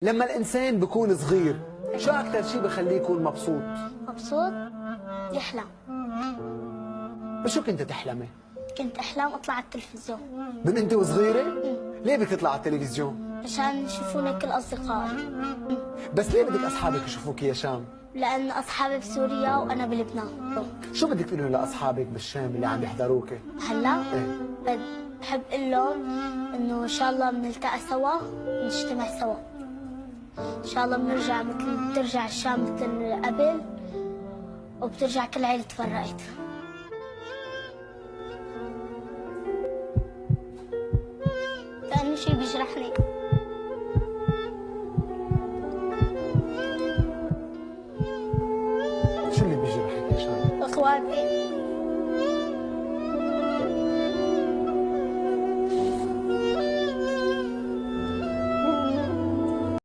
لما الإنسان بيكون صغير شو أكثر شيء بخليه يكون مبسوط؟ مبسوط يحلم. بشو كنت تحلمي؟ كنت أحلم أطلع على التلفزيون. من أنت وصغيرة؟ ليه بدك تطلع على التلفزيون؟ عشان يشوفوني كل أصدقائي. بس ليه بدك أصحابك يشوفوك يا شام؟ لأن أصحابي بسوريا وأنا بلبنان. شو بدك تقولي لأصحابك بالشام اللي عم يحضروك؟ هلا إيه؟ بحب أقول لهم إنه إن شاء الله بنلتقى سوا ونجتمع سوا. إن شاء الله بترجع الشام مثل قبل وبترجع كل عيلة تفرقت. كأنه شيء بيجرحني. شو اللي بيجرحك يا شام؟ إخواتي